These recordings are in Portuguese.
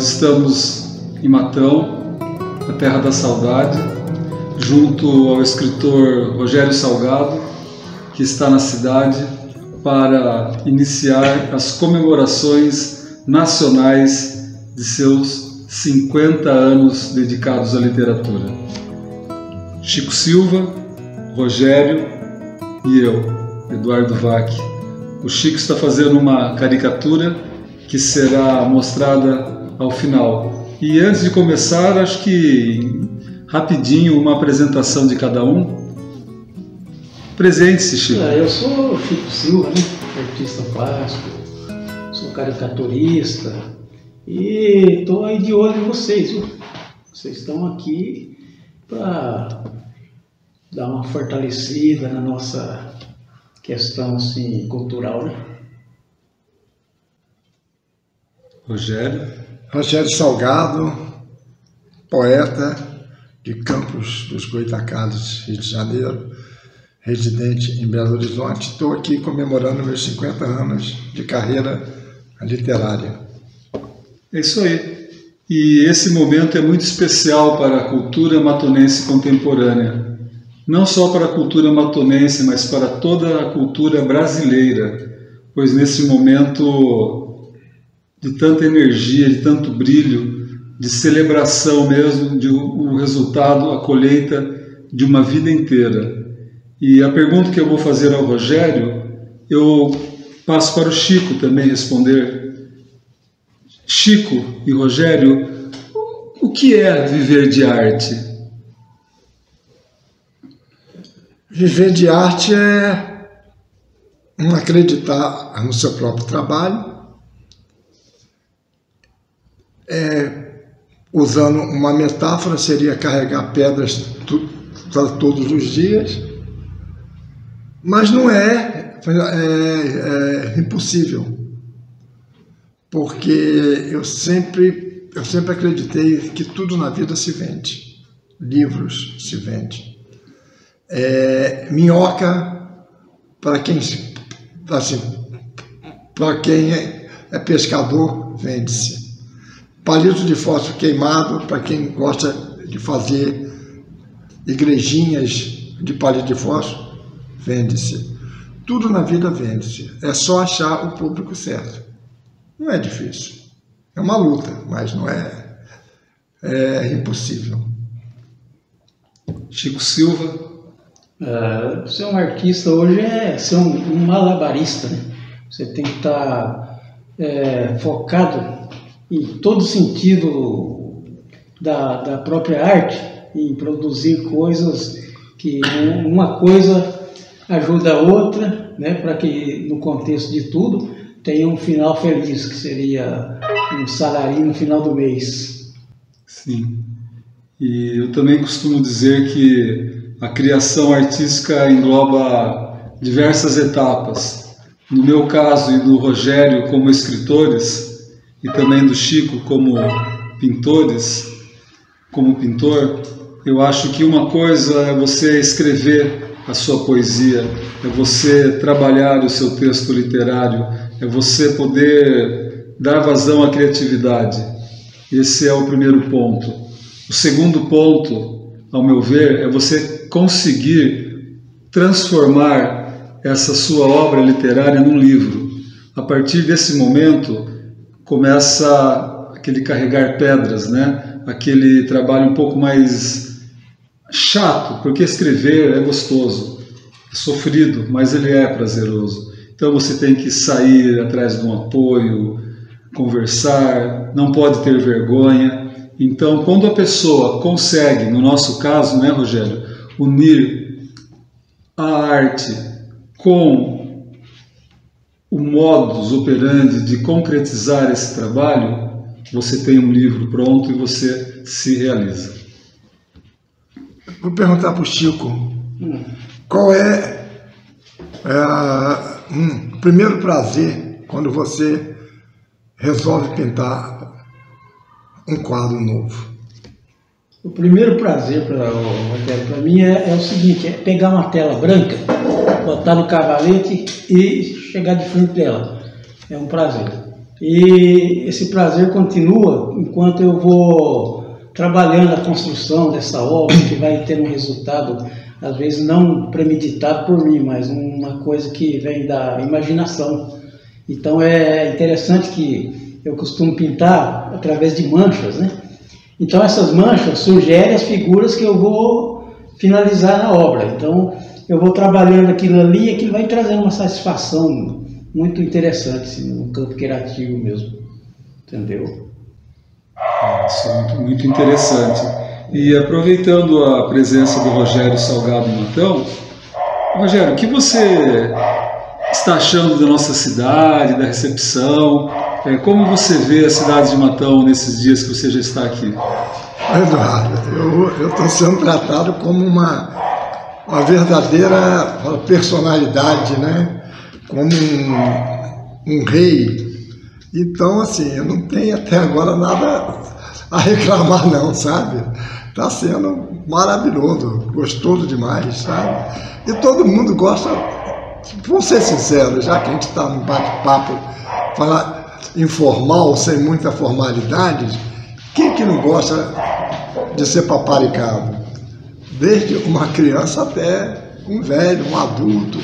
Nós estamos em Matão, a terra da saudade, junto ao escritor Rogério Salgado, que está na cidade para iniciar as comemorações nacionais de seus 50 anos dedicados à literatura. Chico Silva, Rogério e eu, Eduardo Vac. O Chico está fazendo uma caricatura que será mostrada ao final. E antes de começar, acho que rapidinho uma apresentação de cada um. Presente-se, Chico. Eu sou Chico Silva, né? Artista plástico, sou caricaturista e estou aí de olho em vocês, viu? Vocês estão aqui para dar uma fortalecida na nossa questão assim, cultural, né? Rogério Salgado, poeta de Campos dos Goytacados, Rio de Janeiro, residente em Belo Horizonte. Estou aqui comemorando meus 50 anos de carreira literária. É isso aí. E esse momento é muito especial para a cultura matonense contemporânea. Não só para a cultura matonense, mas para toda a cultura brasileira, pois nesse momento de tanta energia, de tanto brilho, de celebração mesmo, de um resultado, a colheita de uma vida inteira. E a pergunta que eu vou fazer ao Rogério, eu passo para o Chico também responder. Chico e Rogério, o que é viver de arte? Viver de arte é não acreditar no seu próprio trabalho, usando uma metáfora, seria carregar pedras todos os dias, mas não é impossível, porque eu sempre acreditei que tudo na vida se vende, livros se vendem. Minhoca, para quem é pescador, vende-se. Palito de fósforo queimado, para quem gosta de fazer igrejinhas de palito de fósforo, vende-se. Tudo na vida vende-se. É só achar o público certo. Não é difícil. É uma luta, mas não é impossível. Chico Silva. Ser um artista hoje é ser um malabarista, né? Você tem que estar focado em todo sentido da própria arte, em produzir coisas que uma coisa ajuda a outra, né? Para que no contexto de tudo tenha um final feliz, que seria um salário no final do mês. Sim, e eu também costumo dizer que a criação artística engloba diversas etapas. No meu caso e do Rogério como escritores, e também do Chico como pintores, como pintor, eu acho que uma coisa é você escrever a sua poesia, é você trabalhar o seu texto literário, é você poder dar vazão à criatividade. Esse é o primeiro ponto. O segundo ponto, ao meu ver, é você conseguir transformar essa sua obra literária num livro. A partir desse momento, começa aquele carregar pedras, né? Aquele trabalho um pouco mais chato, porque escrever é gostoso, é sofrido, mas ele é prazeroso. Então você tem que sair atrás de um apoio, conversar, não pode ter vergonha. Então, quando a pessoa consegue, no nosso caso, né, Rogério, unir a arte com o modus operandi de concretizar esse trabalho, você tem um livro pronto e você se realiza. Vou perguntar para o Chico, qual é o primeiro prazer quando você resolve pintar um quadro novo? O primeiro prazer para mim é o seguinte, é pegar uma tela branca, botar no cavalete e chegar de frente dela. É um prazer. E esse prazer continua enquanto eu vou trabalhando a construção dessa obra, que vai ter um resultado, às vezes não premeditado por mim, mas uma coisa que vem da imaginação. Então é interessante que eu costumo pintar através de manchas, né? Então essas manchas sugerem as figuras que eu vou finalizar na obra. Então eu vou trabalhando aquilo ali e aquilo vai trazendo uma satisfação muito interessante, assim, no campo criativo mesmo, entendeu? Isso é muito interessante. E aproveitando a presença do Rogério Salgado Matão, Rogério, o que você está achando da nossa cidade, da recepção? Como você vê a cidade de Matão nesses dias que você já está aqui? Eduardo, eu estou sendo tratado como uma verdadeira personalidade, né? Como um rei. Então, assim, eu não tenho até agora nada a reclamar não, sabe? Está sendo maravilhoso, gostoso demais, sabe? E todo mundo gosta, vamos ser sinceros, já que a gente está num bate-papo, falar informal, sem muita formalidade, quem que não gosta de ser paparicado? Desde uma criança até um velho, um adulto,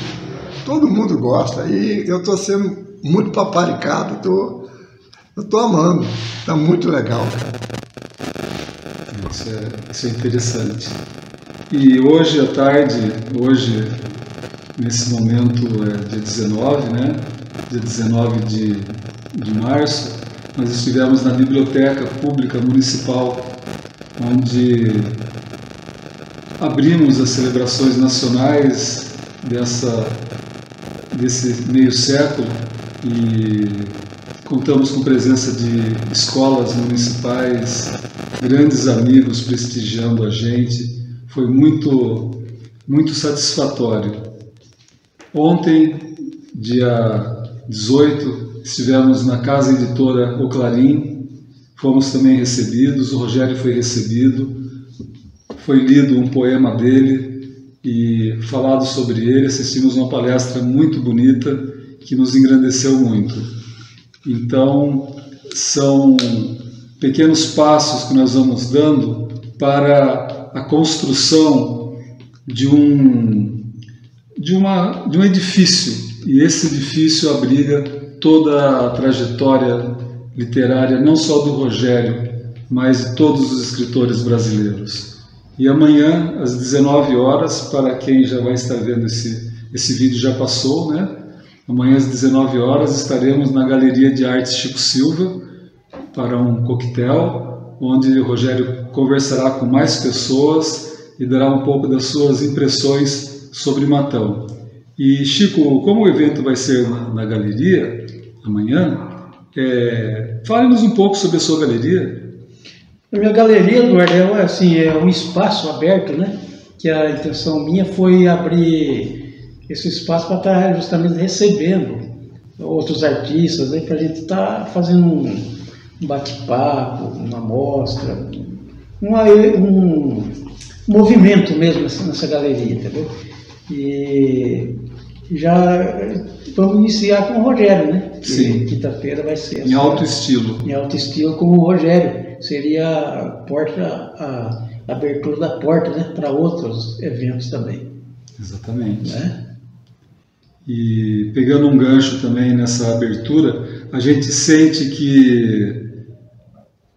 todo mundo gosta. E eu estou sendo muito paparicado, eu estou amando, está muito legal. Isso é interessante. E hoje à tarde, nesse momento dia 19, né? Dia 19 de março, nós estivemos na Biblioteca Pública Municipal, onde abrimos as celebrações nacionais desse meio século e contamos com presença de escolas municipais, grandes amigos prestigiando a gente. Foi muito, muito satisfatório. Ontem, dia 18, estivemos na Casa Editora O Clarim, fomos também recebidos, o Rogério foi recebido, foi lido um poema dele e falado sobre ele, assistimos uma palestra muito bonita que nos engrandeceu muito. Então, são pequenos passos que nós vamos dando para a construção de um edifício, e esse edifício abriga toda a trajetória literária, não só do Rogério, mas de todos os escritores brasileiros. E amanhã, às 19 horas, para quem já vai estar vendo esse vídeo já passou, né? Amanhã às 19 horas estaremos na Galeria de Arte Chico Silva para um coquetel, onde o Rogério conversará com mais pessoas e dará um pouco das suas impressões sobre Matão. E Chico, como o evento vai ser na galeria amanhã, fale-nos um pouco sobre a sua galeria. A minha galeria, Eduardo, é um espaço aberto, né? Que a intenção minha foi abrir esse espaço para estar justamente recebendo outros artistas, para a gente estar fazendo um bate-papo, uma mostra, um movimento mesmo nessa galeria, entendeu? E já vamos iniciar com o Rogério, né? Sim. Quinta-feira vai ser. Em alto estilo. Em alto estilo com o Rogério. Seria a abertura da porta, né? Para outros eventos também. Exatamente. Né? E pegando um gancho também nessa abertura, a gente sente que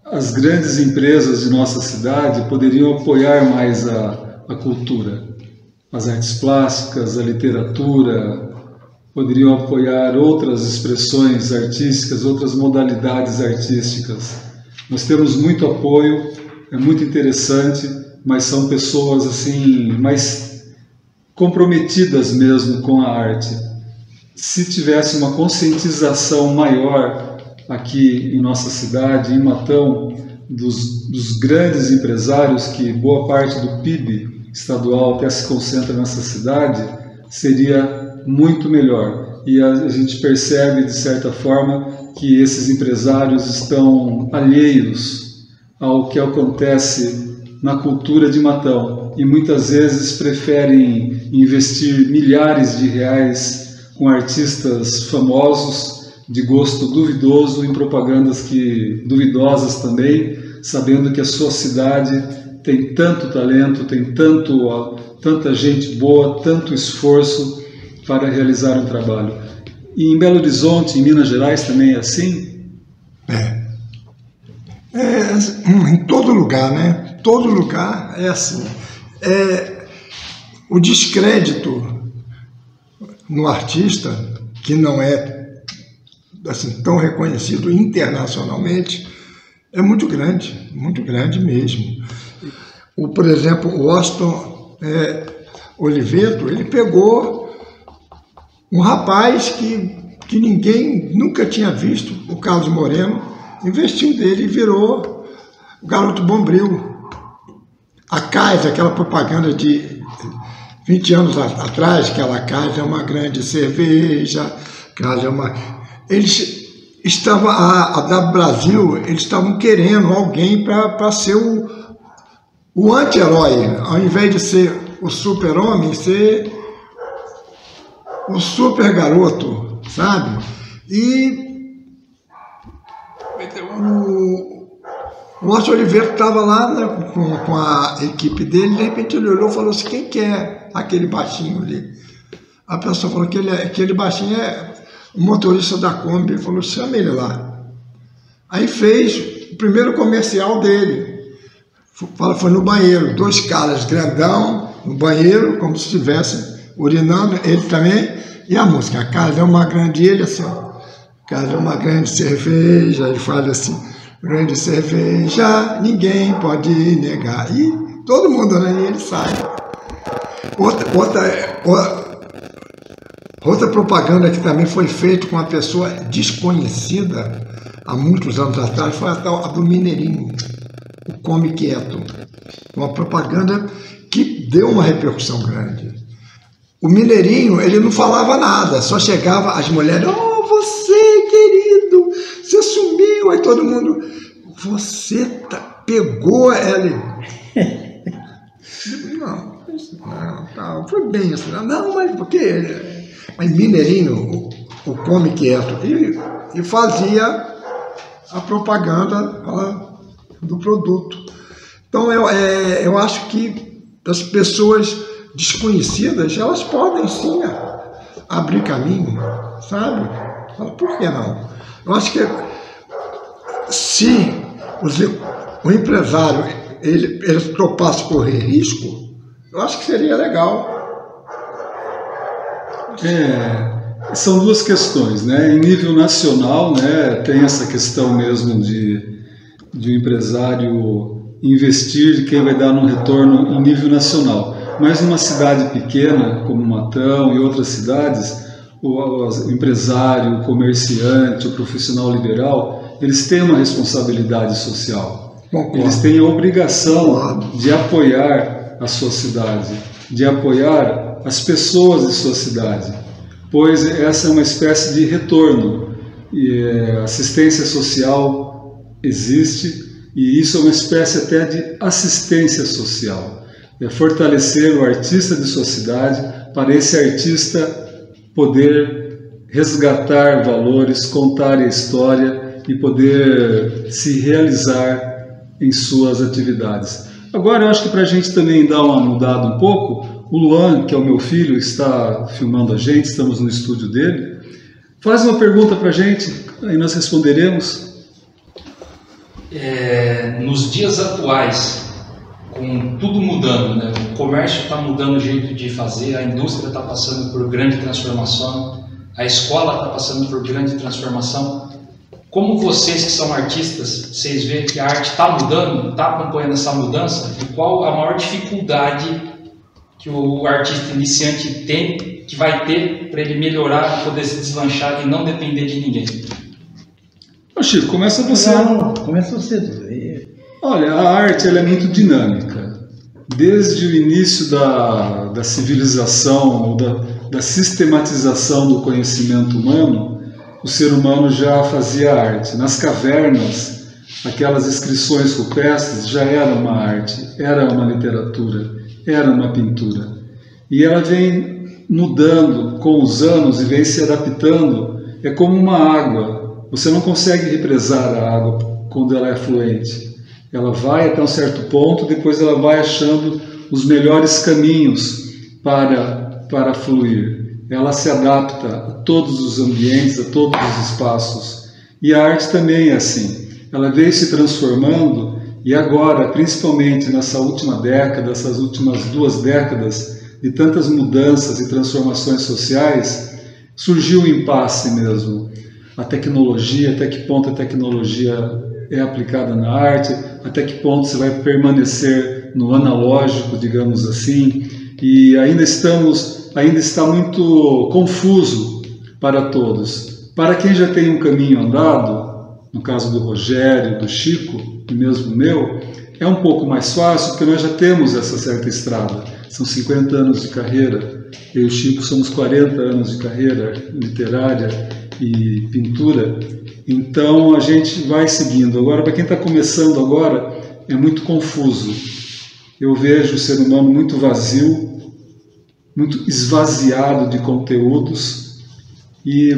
as grandes empresas de nossa cidade poderiam apoiar mais a cultura, as artes plásticas, a literatura, poderiam apoiar outras expressões artísticas, outras modalidades artísticas. Nós temos muito apoio, é muito interessante, mas são pessoas assim mais comprometidas mesmo com a arte. Se tivesse uma conscientização maior aqui em nossa cidade, em Matão, dos grandes empresários, que boa parte do PIB estadual até se concentra nessa cidade, seria muito melhor. E a gente percebe, de certa forma, que esses empresários estão alheios ao que acontece na cultura de Matão e muitas vezes preferem investir milhares de reais com artistas famosos de gosto duvidoso em propagandas duvidosas também, sabendo que a sua cidade tem tanto talento, tem tanta gente boa, tanto esforço para realizar um trabalho. E em Belo Horizonte, em Minas Gerais, também é assim? Em todo lugar, né? Todo lugar é assim. O descrédito no artista, que não é assim, tão reconhecido internacionalmente, é muito grande mesmo. Por exemplo, o Washington Oliveto, ele pegou um rapaz que ninguém nunca tinha visto, o Carlos Moreno, investiu nele e virou o Garoto Bombril. A Kaiser, aquela propaganda de 20 anos atrás, aquela Kaiser é uma grande cerveja, Kaiser é uma... Eles estavam, a da Brasil, eles estavam querendo alguém para ser o anti-herói, ao invés de ser o super-homem, ser o super-garoto, sabe? E o Washington Oliveto estava lá, né, com a equipe dele, de repente ele olhou e falou assim, quem que é aquele baixinho ali? A pessoa falou que aquele baixinho é o motorista da Kombi. Ele falou, chama ele lá. Aí fez o primeiro comercial dele. Foi no banheiro, 2 caras grandão no banheiro, como se estivessem urinando, ele também, e a música, a casa é uma grande, ele assim, ó, a casa é uma grande cerveja, ele fala assim, grande cerveja, ninguém pode negar, e todo mundo, né, e ele sai. Outra propaganda que também foi feita com uma pessoa desconhecida há muitos anos atrás foi a do Mineirinho, o Come Quieto. Uma propaganda que deu uma repercussão grande. O Mineirinho, ele não falava nada, só chegava as mulheres, oh, você, querido, você sumiu, aí todo mundo, você pegou ela. Não, foi bem assim, não, mas por quê? Mas Mineirinho, o Come Quieto, e fazia a propaganda do produto. Então eu acho que as pessoas desconhecidas, elas podem sim abrir caminho, sabe? Por que não? Eu acho que se o empresário ele topasse correr risco, eu acho que seria legal. São duas questões, né? Em nível nacional, né, tem essa questão mesmo de o empresário investir, quem vai dar um retorno em nível nacional. Mas numa cidade pequena, como Matão e outras cidades, o empresário, o comerciante, o profissional liberal, eles têm uma responsabilidade social. Eles têm a obrigação de apoiar a sua cidade, de apoiar as pessoas de sua cidade, pois essa é uma espécie de retorno. E assistência social existe, e isso é uma espécie até de assistência social. É fortalecer o artista de sua cidade, para esse artista poder resgatar valores, contar a história e poder se realizar em suas atividades. Agora, eu acho que para a gente também dar uma mudada um pouco, o Luan, que é o meu filho, está filmando a gente, estamos no estúdio dele. Faz uma pergunta para a gente, aí nós responderemos. Nos dias atuais, com tudo mudando, né? O comércio está mudando o jeito de fazer, a indústria está passando por grande transformação, a escola está passando por grande transformação. Como vocês que são artistas, vocês veem que a arte está mudando, está acompanhando essa mudança? E qual a maior dificuldade que o artista iniciante tem, que vai ter para ele melhorar, poder se deslanchar e não depender de ninguém? Ô Chico, começa você. Não, começa você. Olha, a arte ela é muito dinâmica. Desde o início da civilização, ou da sistematização do conhecimento humano, o ser humano já fazia arte. Nas cavernas, aquelas inscrições rupestres já era uma arte, era uma literatura, era uma pintura. E ela vem mudando com os anos e vem se adaptando é como uma água. Você não consegue represar a água quando ela é fluente. Ela vai até um certo ponto, depois ela vai achando os melhores caminhos para fluir. Ela se adapta a todos os ambientes, a todos os espaços. E a arte também é assim. Ela veio se transformando e agora, principalmente nessa última década, essas últimas 2 décadas de tantas mudanças e transformações sociais, surgiu um impasse mesmo. A tecnologia, até que ponto a tecnologia é aplicada na arte, até que ponto você vai permanecer no analógico, digamos assim, e ainda está muito confuso para todos. Para quem já tem um caminho andado, no caso do Rogério, do Chico, e mesmo meu, é um pouco mais fácil, porque nós já temos essa certa estrada. São 50 anos de carreira, eu e o Chico somos 40 anos de carreira literária e pintura, então a gente vai seguindo. Agora, para quem está começando agora, é muito confuso. Eu vejo o ser humano muito vazio, muito esvaziado de conteúdos, e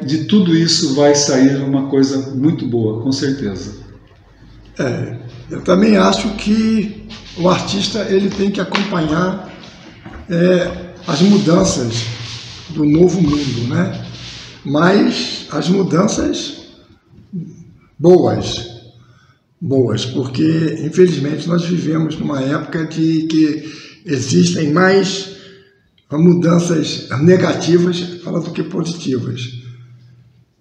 de tudo isso vai sair uma coisa muito boa, com certeza. Eu também acho que o artista ele tem que acompanhar as mudanças do novo mundo, né? Mas as mudanças boas, porque infelizmente nós vivemos numa época de que existem mais mudanças negativas do que positivas.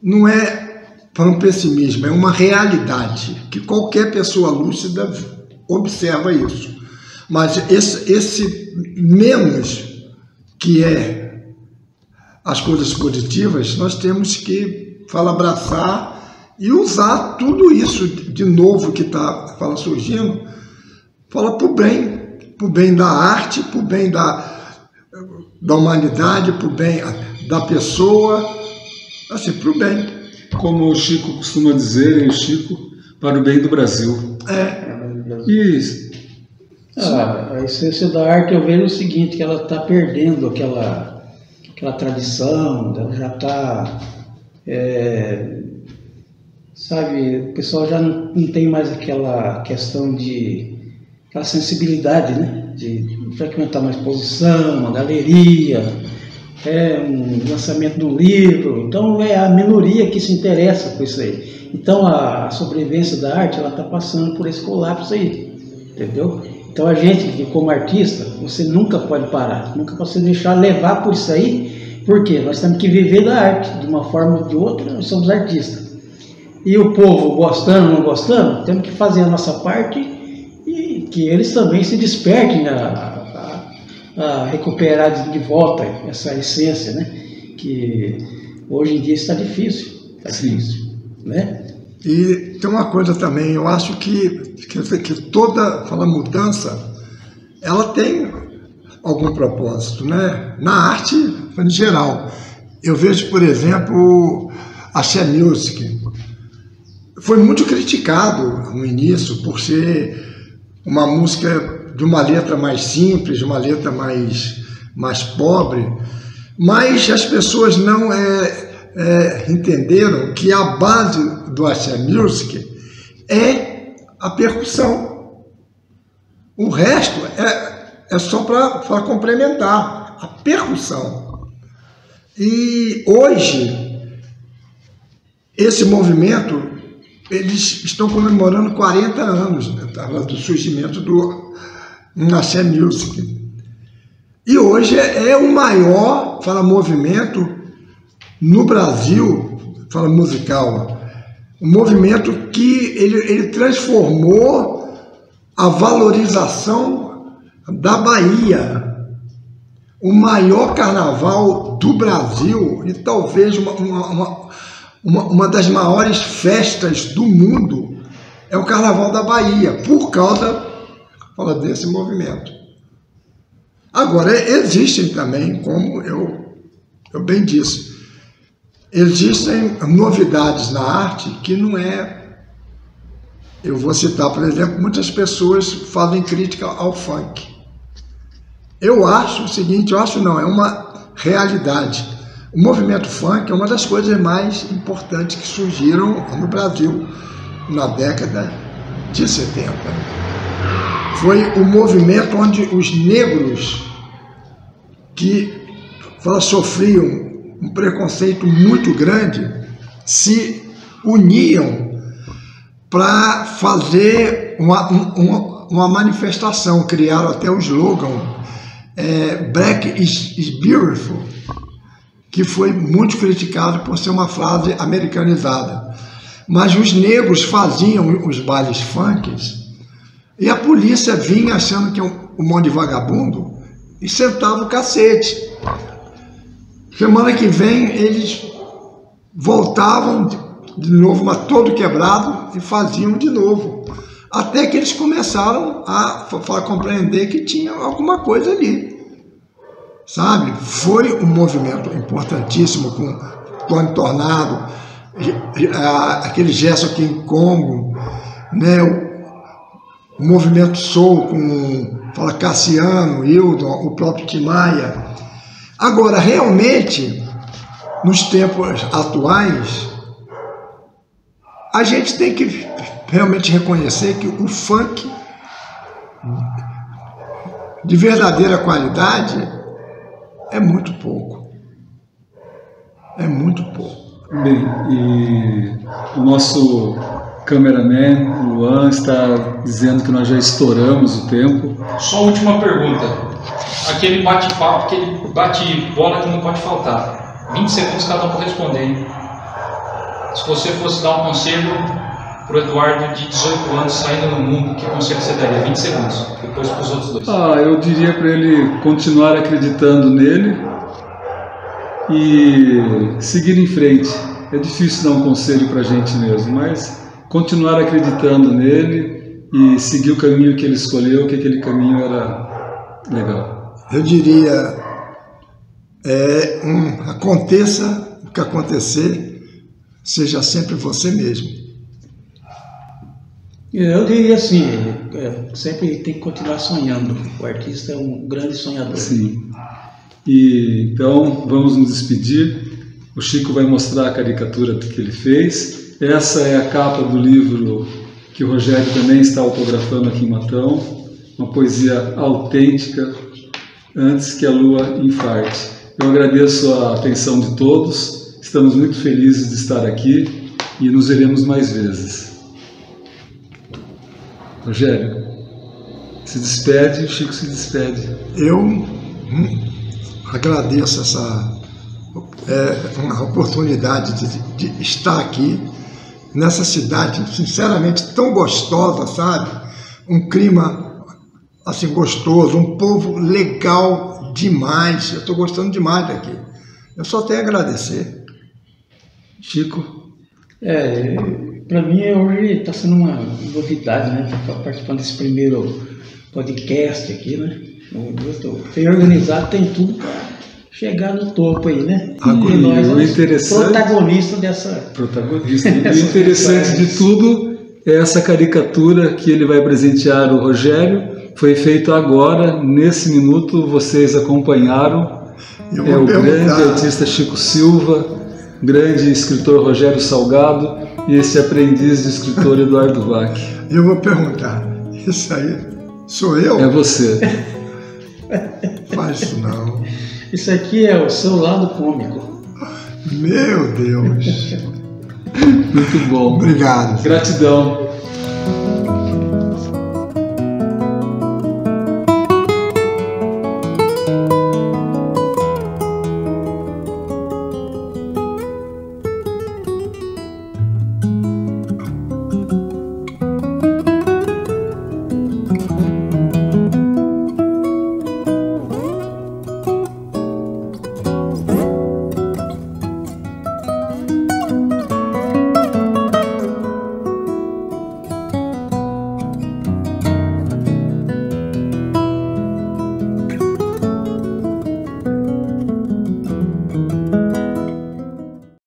Não é para um pessimismo, é uma realidade que qualquer pessoa lúcida observa isso. Mas esse menos que é as coisas positivas, nós temos que abraçar e usar tudo isso de novo que está surgindo, para o bem da arte, para o bem da humanidade, para o bem da pessoa, assim, para o bem. Como o Chico costuma dizer, para o bem do Brasil. Isso. A essência da arte, eu vejo o seguinte, que ela está perdendo aquela tradição, ela já está, o pessoal já não tem mais aquela questão aquela sensibilidade, né, de frequentar uma exposição, uma galeria, um lançamento de um livro. Então é a minoria que se interessa por isso aí. Então a sobrevivência da arte, ela está passando por esse colapso aí, entendeu? Então a gente, como artista, você nunca pode parar, nunca pode se deixar levar por isso aí, porque nós temos que viver da arte, de uma forma ou de outra, nós somos artistas. E o povo, gostando ou não gostando, temos que fazer a nossa parte e que eles também se despertem a recuperar de volta essa essência, né? Que hoje em dia está difícil, né? E tem uma coisa também, eu acho que toda mudança, ela tem algum propósito, né? Na arte, em geral. Eu vejo, por exemplo, a Axé Music. Foi muito criticado no início por ser uma música de uma letra mais simples, de uma letra mais pobre, mas as pessoas não entenderam que a base do Axé Music é a percussão. O resto é só para complementar a percussão. E hoje, esse movimento, eles estão comemorando 40 anos, né, do surgimento do Axé Music. E hoje é o maior movimento no Brasil, musical. Um movimento que ele transformou a valorização da Bahia. O maior carnaval do Brasil e talvez uma das maiores festas do mundo é o Carnaval da Bahia, por causa desse movimento. Agora, existem também, como eu bem disse, existem novidades na arte que não é... Eu vou citar, por exemplo, muitas pessoas fazem crítica ao funk. Eu acho o seguinte, é uma realidade. O movimento funk é uma das coisas mais importantes que surgiram no Brasil na década de 70. Foi o movimento onde os negros que sofriam um preconceito muito grande se uniam para fazer uma manifestação. Criaram até o slogan Black is Beautiful, que foi muito criticado por ser uma frase americanizada. Mas os negros faziam os bailes funks e a polícia vinha achando que é um monte de vagabundo e sentava o cacete. Semana que vem eles voltavam de novo, mas todo quebrado, e faziam de novo. Até que eles começaram a compreender que tinha alguma coisa ali. Sabe? Foi um movimento importantíssimo com Tony Tornado, aquele Gerson King Congo, né? O movimento Soul com Cassiano, Hildon, o próprio Tim Maia. Agora, realmente, nos tempos atuais, a gente tem que realmente reconhecer que o funk de verdadeira qualidade é muito pouco. É muito pouco. Bem, e o nosso cameraman, Luan, está dizendo que nós já estouramos o tempo. Só a última pergunta. Aquele bate-papo, aquele bate-bola que não pode faltar. 20 segundos cada um para responder, hein? Se você fosse dar um conselho para o Eduardo de 18 anos saindo no mundo, que conselho você daria? 20 segundos, depois para os outros dois. Eu diria para ele continuar acreditando nele e seguir em frente. É difícil dar um conselho para a gente mesmo, mas continuar acreditando nele e seguir o caminho que ele escolheu, que aquele caminho era legal. Eu diria, aconteça o que acontecer, seja sempre você mesmo. Eu diria assim, sempre tem que continuar sonhando. O artista é um grande sonhador. Sim. E então vamos nos despedir. O Chico vai mostrar a caricatura que ele fez. Essa é a capa do livro que o Rogério também está autografando aqui em Matão. Uma poesia autêntica, Antes que a Lua Infarte. Eu agradeço a atenção de todos. Estamos muito felizes de estar aqui e nos veremos mais vezes. Rogério, se despede, o Chico se despede. Eu agradeço uma oportunidade de estar aqui, nessa cidade, sinceramente, tão gostosa, sabe? Um clima, assim, gostoso, um povo legal demais. Eu estou gostando demais daqui. Eu só tenho a agradecer. Chico? Para mim, hoje está sendo uma novidade, né? Estar participando desse primeiro podcast aqui, né? Tem organizado, tem tudo para chegar no topo aí, né? E nós somos protagonistas dessa... Protagonista. E o interessante de tudo é essa caricatura que ele vai presentear o Rogério. Foi feito agora, nesse minuto, vocês acompanharam. É o grande artista Chico Silva, grande escritor Rogério Salgado e esse aprendiz de escritor Eduardo Vac. Eu vou perguntar, isso aí sou eu? É você. Faz isso não. Isso aqui é o seu lado cômico. Meu Deus. Muito bom. Obrigado. Gratidão.